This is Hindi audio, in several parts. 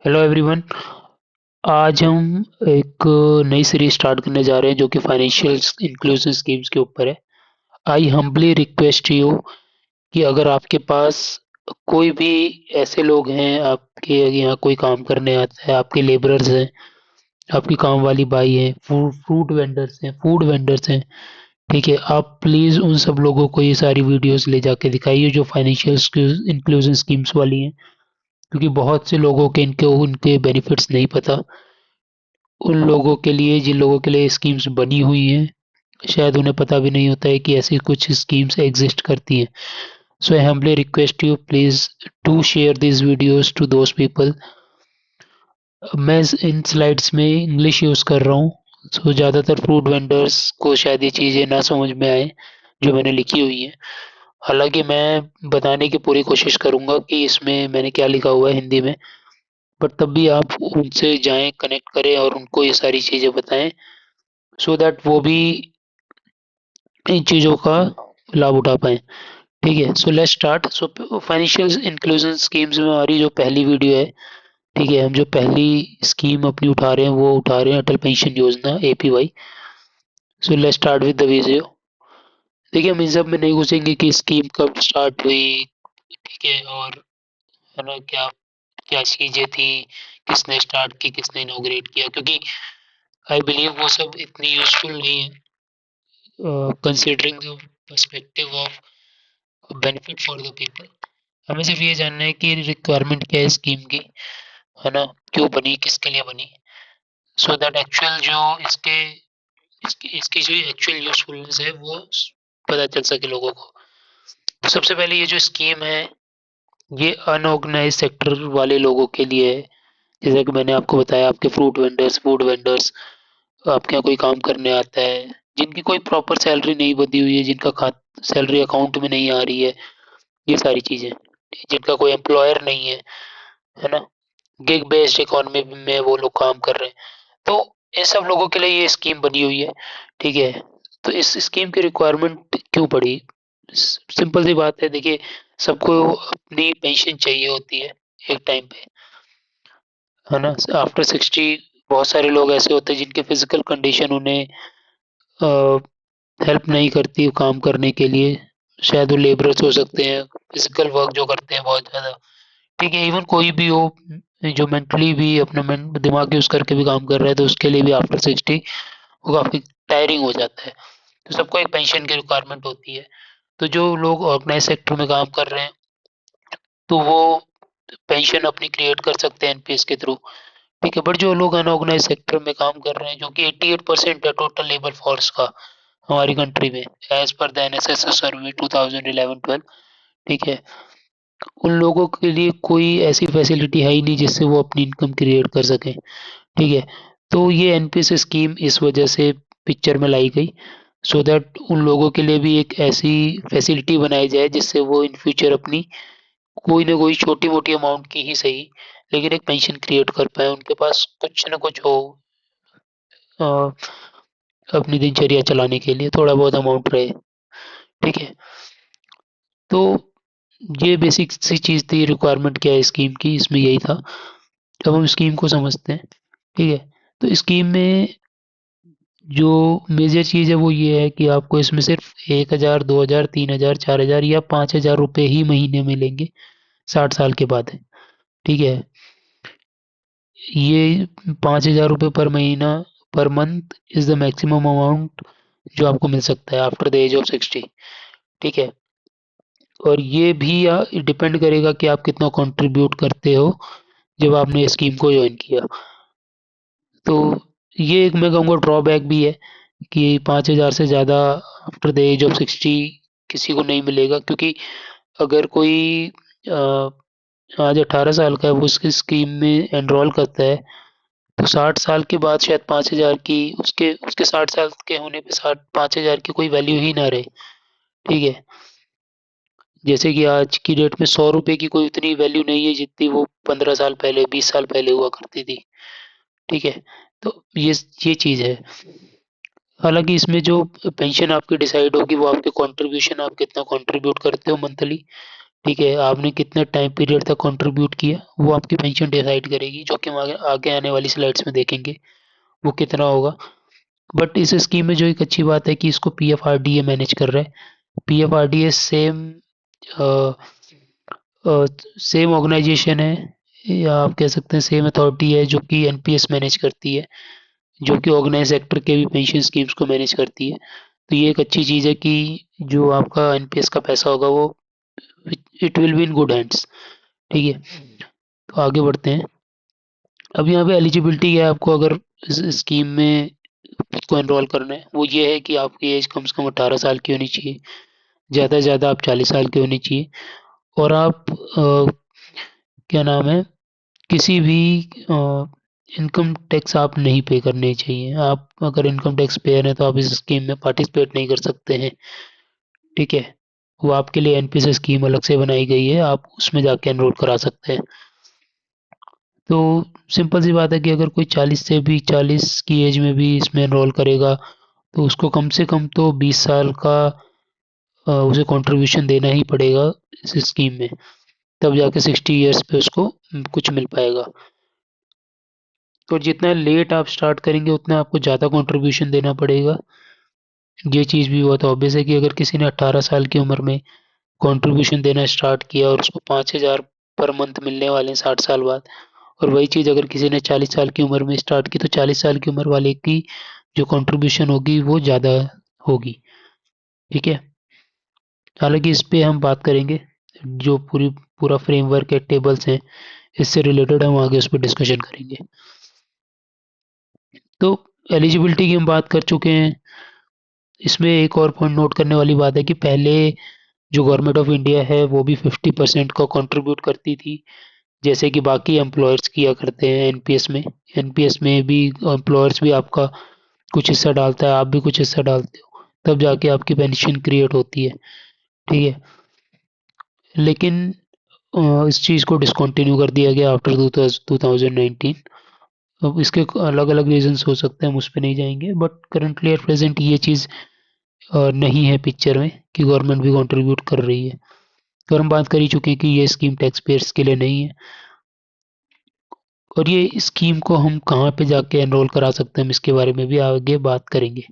Hello everyone. आज हम एक नई सीरीज स्टार्ट करने जा रहे हैं जो कि फाइनेंशियल इंक्लूसिव स्कीम्स के ऊपर है। आई हम्बली रिक्वेस्ट यू कि अगर आपके पास कोई भी ऐसे लोग हैं, आपके यहाँ कोई काम करने आता है, आपके लेबरर्स हैं, आपकी काम वाली बाई हैं, फूड वेंडर्स हैं, ठीक है, आप प्लीज़ उन सब लोगों को ये सारी वीडियोस ले जाके दिखाइए जो फाइनेंशियल इंक्लूजन स्कीम्स वाली हैं, क्योंकि बहुत से लोगों के इनके उनके बेनिफिट्स नहीं पता। उन लोगों के लिए जिन लोगों के लिए स्कीम्स बनी हुई हैं, शायद उन्हें पता भी नहीं होता है कि ऐसी कुछ स्कीम्स एग्जिस्ट करती हैं। So I humbly request you please to share this videos to those people. मैं इन स्लाइड्स में इंग्लिश यूज़ कर रहा हूँ, सो ज़्यादातर फूड वेंडर्स को शायद ये चीज़ें ना समझ में आए जो मैंने लिखी हुई हैं। हालांकि मैं बताने की पूरी कोशिश करूँगा कि इसमें मैंने क्या लिखा हुआ है हिंदी में, बट तब भी आप उनसे जाएं, कनेक्ट करें और उनको ये सारी चीज़ें बताएं, सो दैट वो भी इन चीज़ों का लाभ उठा पाएँ। ठीक है, so let's start. So financial inclusion schemes में हमारी जो पहली वीडियो है, ठीक है, हम जो पहली स्कीम अपनी उठा रहे हैं वो उठा रहे हैं अटल पेंशन योजना APY. So let's start with the video. देखिए, हम इन सब में नहीं घुसेंगे कि स्कीम कब स्टार्ट हुई, ठीक है, और है ना क्या क्या चीज़ें थी, किसने स्टार्ट की, किसने इनॉग्रेट किया, क्योंकि आई बिलीव वो सब इतनी यूजफुल नहीं है considering the perspective of benefit for the people. हमें सिर्फ ये जानना है कि रिक्वायरमेंट क्या है स्कीम की, है ना, क्यों बनी, किसके लिए बनी, सो दैट एक्चुअल जो इसके इसकी इसकी जो एक्चुअल यूजफुलनेस है वो पता चल सके लोगों को। तो सबसे पहले ये जो स्कीम है, ये अनऑर्गेनाइज सेक्टर वाले लोगों के लिए है। जैसा कि मैंने आपको बताया, आपके फ्रूट वेंडर्स, फूड वेंडर्स, आपके यहाँ कोई काम करने आता है, जिनकी कोई प्रॉपर सैलरी नहीं बंधी हुई है, जिनका खात सैलरी अकाउंट में नहीं आ रही है, ये सारी चीज़ें, जिनका कोई एम्प्लॉयर नहीं है ना, गिग बेस्ड इकोनॉमी में वो लोग काम कर रहे हैं, तो इन सब लोगों के लिए ये स्कीम बनी हुई है। ठीक है, तो इस स्कीम की रिक्वायरमेंट क्यों पड़ी? सिंपल सी बात है, देखिए, सबको अपनी पेंशन चाहिए होती है एक टाइम पे, है ना। आफ्टर 60 बहुत सारे लोग ऐसे होते हैं जिनके फिजिकल कंडीशन उन्हें हेल्प नहीं करती काम करने के लिए। शायद वो लेबरर्स हो सकते हैं, फिजिकल वर्क जो करते हैं बहुत ज़्यादा, ठीक है, इवन कोई भी हो जो मेंटली भी अपना दिमाग यूज़ करके भी काम कर रहा है, तो उसके लिए भी आफ्टर 60 वो काफ़ी टायरिंग हो जाता है। तो सबको एक पेंशन की रिक्वायरमेंट होती है। तो जो लोग ऑर्गेनाइज सेक्टर में काम कर रहे हैं, तो वो पेंशन अपनी क्रिएट कर सकते हैं एनपीएस के थ्रू, ठीक है। बट जो लोग अनऑर्गेनाइज सेक्टर में काम कर रहे हैं, जो कि 88% है टोटल लेबर फोर्स का हमारी कंट्री में, एज पर द एनएसएस सर्वे 2011-12, ठीक है, उन लोगों के लिए कोई ऐसी फैसिलिटी है ही नहीं जिससे वो अपनी इनकम क्रिएट कर सकें, ठीक है। तो ये एनपीएस स्कीम इस वजह से पिक्चर में लाई गई, सो दैट उन लोगों के लिए भी एक ऐसी फैसिलिटी बनाई जाए जिससे वो इन फ्यूचर अपनी कोई ना कोई छोटी मोटी अमाउंट की ही सही, लेकिन एक पेंशन क्रिएट कर पाए, उनके पास कुछ ना कुछ हो अ, अपनी दिनचर्या चलाने के लिए थोड़ा बहुत अमाउंट रहे, ठीक है। तो ये बेसिक सी चीज़ थी, रिक्वायरमेंट क्या है स्कीम की, इसमें यही था। अब हम स्कीम को समझते हैं, ठीक है। तो स्कीम में जो मेजर चीज़ है वो ये है कि आपको इसमें सिर्फ 1,000, 2,000, 3,000, 4,000 या 5,000 रुपये ही महीने में मिलेंगे 60 साल के बाद, है, ठीक है। ये 5,000 रुपये पर महीना, per month, is the maximum amount जो आपको मिल सकता है आफ्टर द एज ऑफ 60, ठीक है। और ये भी डिपेंड करेगा कि आप कितना कंट्रीब्यूट करते हो जब आपने स्कीम को ज्वाइन किया। तो ये एक मैं कहूँगा ड्रॉबैक भी है कि 5,000 से ज़्यादा आफ्टर द एज ऑफ 60 किसी को नहीं मिलेगा, क्योंकि अगर कोई अ, आज 18 साल का है, वो उसकी स्कीम में एनरोल करता है, तो 60 साल के बाद शायद 5,000 की उसके उसके 60 साल के होने पे 5,000 की कोई वैल्यू ही ना रहे, ठीक है। जैसे कि आज की डेट में 100 रुपये की कोई उतनी वैल्यू नहीं है जितनी वो 15 साल पहले, 20 साल पहले हुआ करती थी, ठीक है। तो ये चीज़ है। हालांकि इसमें जो पेंशन आपकी डिसाइड होगी वो आपके कंट्रीब्यूशन, आप कितना कंट्रीब्यूट करते हो मंथली, ठीक है, आपने कितने टाइम पीरियड तक कंट्रीब्यूट किया वो आपकी पेंशन डिसाइड करेगी, जो कि हम आगे आगे आने वाली स्लाइड्स में देखेंगे वो कितना होगा। बट इस स्कीम में जो एक अच्छी बात है कि इसको पीएफआरडीए मैनेज कर रहा है। पीएफआरडीए सेम ऑर्गेनाइजेशन है, या आप कह सकते हैं सेम अथॉरिटी है जो कि एनपीएस मैनेज करती है, जो कि ऑर्गेनाइज सेक्टर के भी पेंशन स्कीम्स को मैनेज करती है। तो ये एक अच्छी चीज़ है कि जो आपका एनपीएस का पैसा होगा वो it will be in good hands. ठीक है, तो आगे बढ़ते हैं। अब यहाँ पे एलिजिबिलिटी है, आपको अगर इस स्कीम में खुद को एनरोल करना है वो ये है कि आपकी एज कम से कम 18 साल की होनी चाहिए, ज़्यादा से ज़्यादा आप 40 साल के होनी चाहिए, और आप क्या नाम है, किसी भी इनकम टैक्स आप नहीं पे करने चाहिए। आप अगर इनकम टैक्स पेयर हैं तो आप इस स्कीम में पार्टिसिपेट नहीं कर सकते हैं। ठीक है, वो आपके लिए एनपीएस स्कीम अलग से बनाई गई है, आप उसमें जाके एनरोल करा सकते हैं। तो सिंपल सी बात है कि अगर कोई 40 की एज में भी इसमें एनरोल करेगा तो उसको कम से कम तो 20 साल का उसे कंट्रीब्यूशन देना ही पड़ेगा इस स्कीम में, तब जाके 60 ईयर्स पे उसको कुछ मिल पाएगा। तो जितना लेट आप स्टार्ट करेंगे उतना आपको ज़्यादा कंट्रीब्यूशन देना पड़ेगा। ये चीज़ भी बहुत ऑब्वियस है कि अगर किसी ने 18 साल की उम्र में कंट्रीब्यूशन देना स्टार्ट किया और उसको 5,000 पर मंथ मिलने वाले हैं 60 साल बाद, और वही चीज़ अगर किसी ने 40 साल की उम्र में स्टार्ट की तो 40 साल की उम्र वाले की जो कंट्रीब्यूशन होगी वो ज़्यादा होगी। ठीक है, हालांकि इस पे हम बात करेंगे, जो पूरा फ्रेमवर्क है, टेबल्स हैं, इससे रिलेटेड हम आगे उस पर डिस्कशन करेंगे। तो एलिजिबिलिटी की हम बात कर चुके हैं। इसमें एक और पॉइंट नोट करने वाली बात है कि पहले जो गवर्नमेंट ऑफ इंडिया है वो भी 50% को कंट्रीब्यूट करती थी, जैसे कि बाकी एम्प्लॉयर्स किया करते हैं एनपीएस में। एनपीएस में भी एम्प्लॉयर्स भी आपका कुछ हिस्सा डालता है, आप भी कुछ हिस्सा डालते हो, तब जाके आपकी पेंशन क्रिएट होती है। ठीक है, लेकिन इस चीज़ को डिसकंटिन्यू कर दिया गया आफ्टर 2019। अब इसके अलग अलग रीजंस हो सकते हैं, हम उस पर नहीं जाएंगे, बट करंटली एट प्रेजेंट ये चीज़ नहीं है पिक्चर में कि गवर्नमेंट भी कंट्रीब्यूट कर रही है। और हम बात कर ही चुके हैं कि ये स्कीम टैक्स पेयर्स के लिए नहीं है। और ये स्कीम को हम कहाँ पे जाके एनरोल करा सकते हैं, हम इसके बारे में भी आगे बात करेंगे।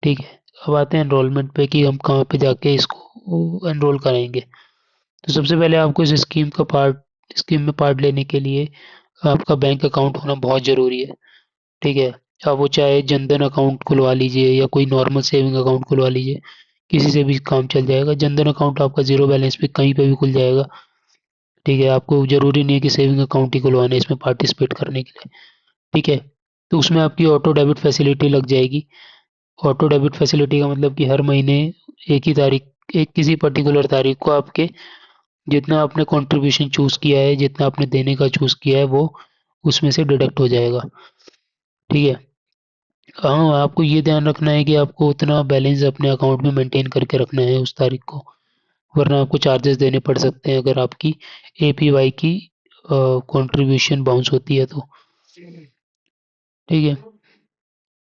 ठीक है, अब आते हैं एनरोलमेंट पे कि हम कहाँ पे जाके इसको एनरोल कराएंगे। तो सबसे पहले आपको इस स्कीम में पार्ट लेने के लिए आपका बैंक अकाउंट होना बहुत ज़रूरी है। ठीक है, आप वो चाहे जनधन अकाउंट खुलवा लीजिए या कोई नॉर्मल सेविंग अकाउंट खुलवा लीजिए, किसी से भी काम चल जाएगा। जनधन अकाउंट आपका ज़ीरो बैलेंस पे कहीं पे भी खुल जाएगा। ठीक है, आपको ज़रूरी नहीं है कि सेविंग अकाउंट ही खुलवाना है इसमें पार्टिसिपेट करने के लिए। ठीक है, तो उसमें आपकी ऑटो डेबिट फैसिलिटी लग जाएगी। ऑटो डेबिट फैसिलिटी का मतलब कि हर महीने एक ही तारीख एक किसी पर्टिकुलर तारीख को आपके जितना आपने कंट्रीब्यूशन चूज़ किया है, जितना आपने देने का चूज़ किया है वो उसमें से डिडक्ट हो जाएगा। ठीक है, हाँ, आपको ये ध्यान रखना है कि आपको उतना बैलेंस अपने अकाउंट में मेंटेन करके रखना है उस तारीख को, वरना आपको चार्जेस देने पड़ सकते हैं अगर आपकी एपीवाई की कंट्रीब्यूशन बाउंस होती है तो। ठीक है,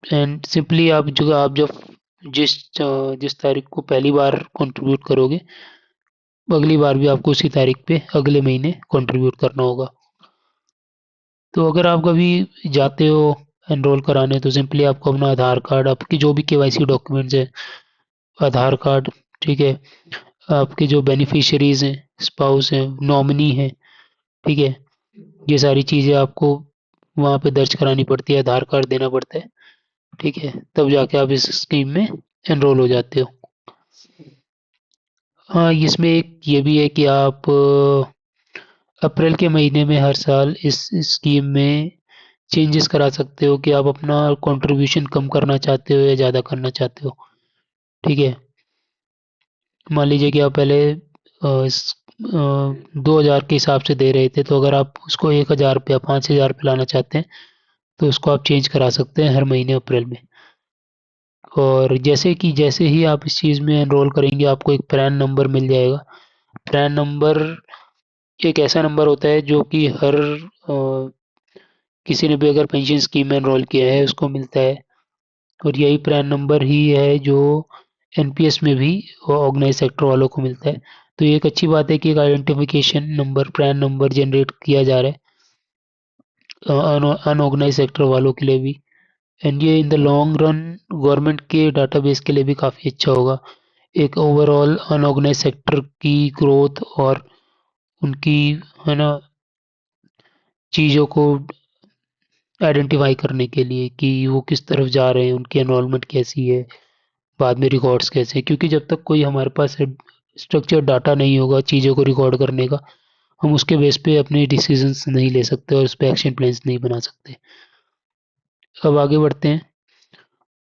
एंड सिंपली आप जब जिस तारीख को पहली बार कंट्रीब्यूट करोगे, अगली बार भी आपको उसी तारीख पे अगले महीने कंट्रीब्यूट करना होगा। तो अगर आप कभी जाते हो एनरोल कराने तो सिंपली आपको अपना आधार कार्ड, आपकी जो भी केवाईसी डॉक्यूमेंट्स है, आधार कार्ड, ठीक है, आपके जो बेनिफिशियरीज हैं, स्पाउस हैं, नॉमिनी हैं, ठीक है, ये सारी चीज़ें आपको वहाँ पे दर्ज करानी पड़ती है, आधार कार्ड देना पड़ता है। ठीक है, तब जाके आप इस स्कीम में एनरोल हो जाते हो। हाँ, इसमें एक ये भी है कि आप अप्रैल के महीने में हर साल इस स्कीम में चेंजेस करा सकते हो कि आप अपना कंट्रीब्यूशन कम करना चाहते हो या ज़्यादा करना चाहते हो। ठीक है, मान लीजिए कि आप पहले 2,000 के हिसाब से दे रहे थे, तो अगर आप उसको 1,000 पे या 5,000 पे लाना चाहते हैं तो उसको आप चेंज करा सकते हैं हर महीने अप्रैल में। और जैसे ही आप इस चीज़ में एनरोल करेंगे आपको एक पैन नंबर मिल जाएगा। पैन नंबर एक ऐसा नंबर होता है जो कि हर किसी ने भी अगर पेंशन स्कीम में एनरोल किया है उसको मिलता है, और यही पैन नंबर ही है जो एनपीएस में भी ऑर्गेनाइज सेक्टर वालों को मिलता है। तो ये एक अच्छी बात है कि एक identification number, Pran number generate किया जा रहा है अनऑर्गेनाइज सेक्टर वालों के लिए भी। एंड ये in the long run government के डाटाबेस के लिए भी काफ़ी अच्छा होगा। एक ओवरऑल अनऑर्गेनाइज सेक्टर की ग्रोथ और उनकी, है ना, चीज़ों को आइडेंटिफाई करने के लिए कि वो किस तरफ जा रहे हैं, उनकी एनरोलमेंट कैसी है, बाद में रिकॉर्ड्स कैसे हैं। क्योंकि जब तक कोई हमारे पास स्ट्रक्चर्ड डाटा नहीं होगा चीज़ों को रिकॉर्ड करने का, हम उसके बेस पे अपने डिसीजंस नहीं ले सकते और उस पर एक्शन प्लान्स नहीं बना सकते। अब आगे बढ़ते हैं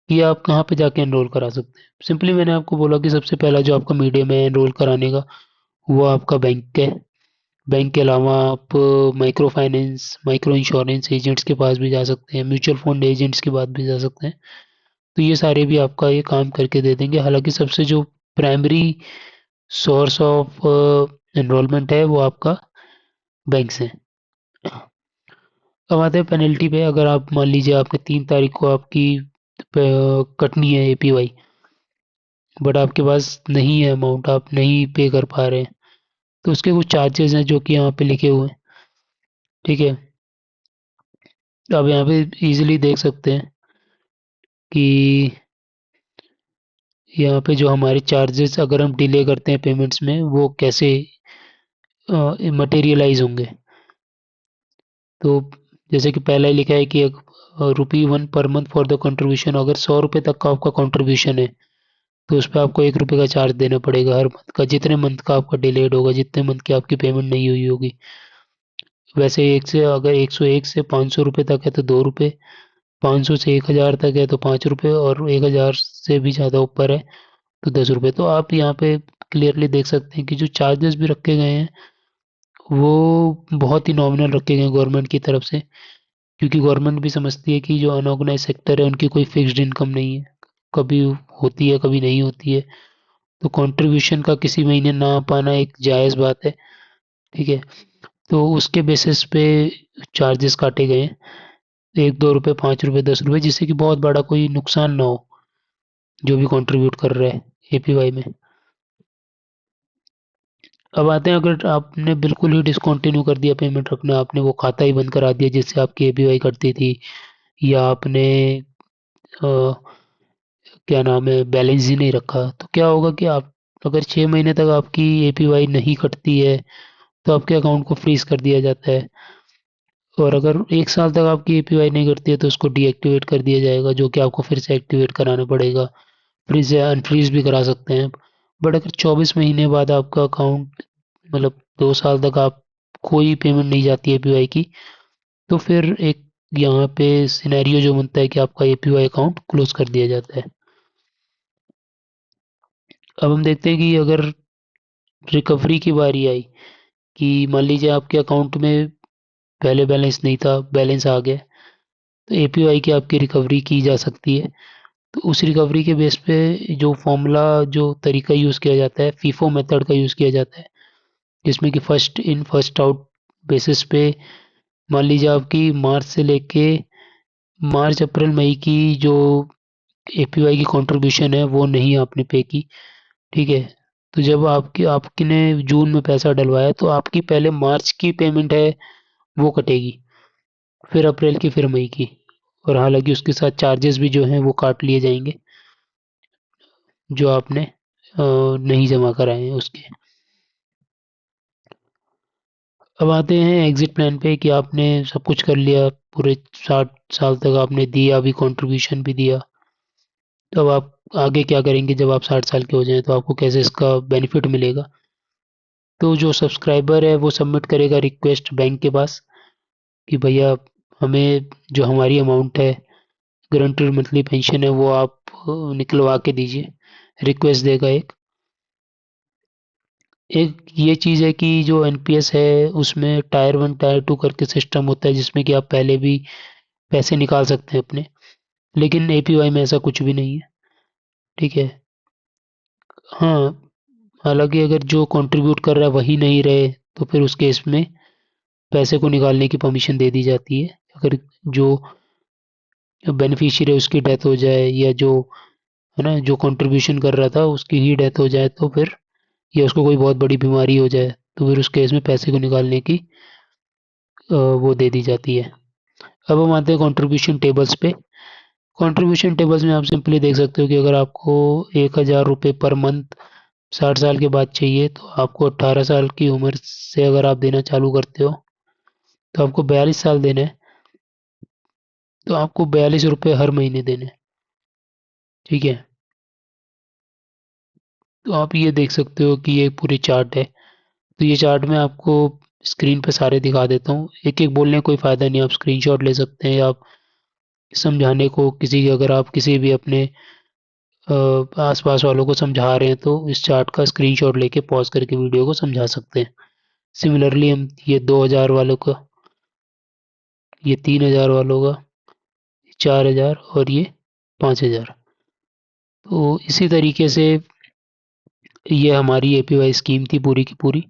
कि आप कहाँ पे जाके एनरोल करा सकते हैं। सिंपली मैंने आपको बोला कि सबसे पहला जो आपका मीडियम है एनरोल कराने का, वो आपका बैंक है। बैंक के अलावा आप micro finance, micro insurance agents के पास भी जा सकते हैं, म्यूचुअल फंड एजेंट्स के पास भी जा सकते हैं। तो ये सारे भी आपका ये काम करके दे देंगे। हालांकि सबसे जो प्राइमरी सोर्स ऑफ एनरोलमेंट है वो आपका बैंक से। अब आते हैं पेनल्टी पे। अगर आप मान लीजिए आपने 3 तारीख को आपकी कटनी है एपीवाई, बट आपके पास नहीं है अमाउंट, आप नहीं पे कर पा रहे हैं, तो उसके कुछ चार्जेस हैं जो कि यहाँ पे लिखे हुए हैं। ठीक है, आप यहाँ पे इजीली देख सकते हैं कि यहाँ पे जो हमारे चार्जेस अगर हम डिले करते हैं पेमेंट्स में, वो कैसे मटेरियलाइज होंगे। तो जैसे कि पहला ही लिखा है कि ₹1 per month for the contribution. अगर 100 रुपये तक का आपका कंट्रीब्यूशन है तो उस पर आपको ₹1 का चार्ज देना पड़ेगा हर मंथ का, जितने मंथ का आपका डिलेड होगा, जितने मंथ की आपकी पेमेंट नहीं हुई होगी। वैसे एक से अगर 101 से 500 रुपये तक है तो ₹2, 500 से 1000 तक है तो ₹5, और 1000 से भी ज़्यादा ऊपर है तो ₹10। तो आप यहाँ पे क्लियरली देख सकते हैं कि जो चार्जेस भी रखे गए हैं वो बहुत ही नॉमिनल रखे गए हैं गवर्नमेंट की तरफ से। क्योंकि गवर्नमेंट भी समझती है कि जो अनऑर्गेनाइज सेक्टर है उनकी कोई फिक्स्ड इनकम नहीं है, कभी होती है कभी नहीं होती है। तो कंट्रीब्यूशन का किसी महीने ना आ पाना एक जायज़ बात है। ठीक है, तो उसके बेसिस पे चार्जेस काटे गए हैं, ₹1, ₹2, ₹5, ₹10, जिससे कि बहुत बड़ा कोई नुकसान ना हो जो भी कंट्रीब्यूट कर रहा है एपीवाई में। अब आते हैं, अगर आपने बिल्कुल ही डिसकंटिन्यू कर दिया पेमेंट रखना, आपने वो खाता ही बंद करा दिया जिससे आपकी एपीवाई कटती थी, या आपने अ, क्या नाम है, बैलेंस ही नहीं रखा, तो क्या होगा कि आप अगर 6 महीने तक आपकी एपीवाई नहीं कटती है तो आपके अकाउंट को फ्रीज कर दिया जाता है। और अगर 1 साल तक आपकी एपीवाई नहीं करती है तो उसको डीएक्टिवेट कर दिया जाएगा, जो कि आपको फिर से एक्टिवेट कराना पड़ेगा। फ्रीज से अनफ्रीज भी करा सकते हैं। बट अगर 24 महीने बाद आपका अकाउंट, मतलब 2 साल तक आप कोई पेमेंट नहीं जाती एपीवाई की, तो फिर एक यहाँ पे सिनेरियो जो बनता है कि आपका एपीवाई अकाउंट क्लोज कर दिया जाता है। अब हम देखते हैं कि अगर रिकवरी की बारी आई, कि मान लीजिए आपके अकाउंट में पहले बैलेंस नहीं था, बैलेंस आ गया, तो एपीवाई की आपकी रिकवरी की जा सकती है। तो उस रिकवरी के बेस पे जो फॉर्मूला, जो तरीका यूज़ किया जाता है, फीफो मेथड का यूज़ किया जाता है, जिसमें कि first in first out basis पे मान लीजिए आपकी मार्च से लेके मार्च अप्रैल मई की जो एपीवाई की कंट्रीब्यूशन है वो नहीं आपने पे की। ठीक है, तो जब आपने जून में पैसा डलवाया तो आपकी पहले मार्च की पेमेंट है वो कटेगी, फिर अप्रैल की, फिर मई की। और हालांकि उसके साथ चार्जेस भी जो हैं वो काट लिए जाएंगे जो आपने नहीं जमा कराए हैं उसके। अब आते हैं एग्जिट प्लान पे कि आपने सब कुछ कर लिया, पूरे 60 साल तक आपने दिया भी, कंट्रीब्यूशन भी दिया, तो अब आप आगे क्या करेंगे जब आप 60 साल के हो जाएं, तो आपको कैसे इसका बेनिफिट मिलेगा। तो जो सब्सक्राइबर है वो सबमिट करेगा रिक्वेस्ट बैंक के पास कि भैया हमें जो हमारी अमाउंट है, गारंटीड मंथली पेंशन है, वो आप निकलवा के दीजिए। रिक्वेस्ट देगा एक। एक ये चीज़ है कि जो एनपीएस है उसमें टायर 1 टायर 2 करके सिस्टम होता है, जिसमें कि आप पहले भी पैसे निकाल सकते हैं अपने। लेकिन एपीवाई में ऐसा कुछ भी नहीं है। ठीक है, हाँ, हालांकि अगर जो कंट्रीब्यूट कर रहा है वही नहीं रहे तो फिर उस केस में पैसे को निकालने की परमिशन दे दी जाती है। अगर जो बेनिफिशियरी है उसकी डेथ हो जाए, या जो, है ना, जो कंट्रीब्यूशन कर रहा था उसकी ही डेथ हो जाए, तो फिर या उसको कोई बहुत बड़ी बीमारी हो जाए तो फिर उस केस में पैसे को निकालने की वो दे दी जाती है। अब हम आते हैं कंट्रीब्यूशन टेबल्स पे। कंट्रीब्यूशन टेबल्स में आप सिंपली देख सकते हो कि अगर आपको 1,000 रुपये पर मंथ 60 साल के बाद चाहिए तो आपको 18 साल की उम्र से अगर आप देना चालू करते हो तो आपको 42 साल देने हैं, तो आपको 42 रुपये हर महीने देने हैं। ठीक है, तो आप ये देख सकते हो कि ये पूरी चार्ट है। तो ये चार्ट मैं आपको स्क्रीन पे सारे दिखा देता हूँ, एक एक बोलने का कोई फ़ायदा नहीं, आप स्क्रीनशॉट ले सकते हैं, या आप समझाने को किसी अगर आप किसी भी अपने आसपास वालों को समझा रहे हैं तो इस चार्ट का स्क्रीनशॉट लेके पॉज करके वीडियो को समझा सकते हैं। सिमिलरली हम ये 2,000 वालों का, ये 3,000 वालों का, 4,000 और ये 5,000। तो इसी तरीके से ये हमारी एपीवाई स्कीम थी पूरी की पूरी,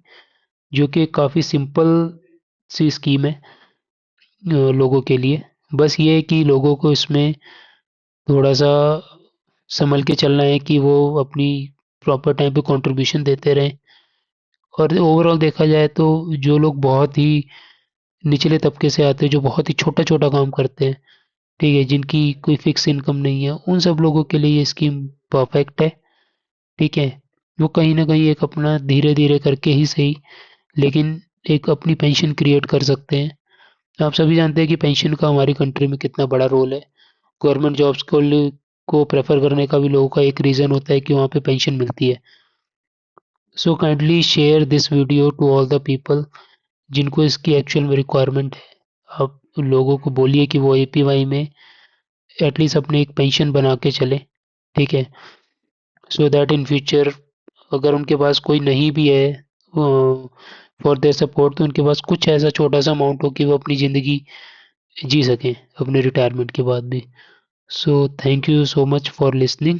जो कि काफ़ी सिंपल सी स्कीम है लोगों के लिए। बस ये है कि लोगों को इसमें थोड़ा सा संभल के चलना है कि वो अपनी प्रॉपर टाइम पे कंट्रीब्यूशन देते रहें। और ओवरऑल देखा जाए तो जो लोग बहुत ही निचले तबके से आते हैं, जो बहुत ही छोटा छोटा काम करते हैं, ठीक है, जिनकी कोई फिक्स इनकम नहीं है, उन सब लोगों के लिए ये स्कीम परफेक्ट है। ठीक है, वो कहीं ना कहीं एक अपना धीरे धीरे करके ही सही, लेकिन एक अपनी पेंशन क्रिएट कर सकते हैं। आप सभी जानते हैं कि पेंशन का हमारी कंट्री में कितना बड़ा रोल है। गवर्नमेंट जॉब्स को प्रेफर करने का भी लोगों का एक रीज़न होता है कि वहाँ पे पेंशन मिलती है। So kindly share this video to all the people जिनको इसकी एक्चुअल में रिक्वायरमेंट है। आप लोगों को बोलिए कि वो एपीवाई में एटलीस्ट अपने एक पेंशन बना के चले। ठीक है, सो दैट इन फ्यूचर अगर उनके पास कोई नहीं भी है फॉर देयर सपोर्ट, तो उनके पास कुछ ऐसा छोटा सा अमाउंट हो कि वो अपनी ज़िंदगी जी सकें अपने रिटायरमेंट के बाद भी। So thank you so much for listening.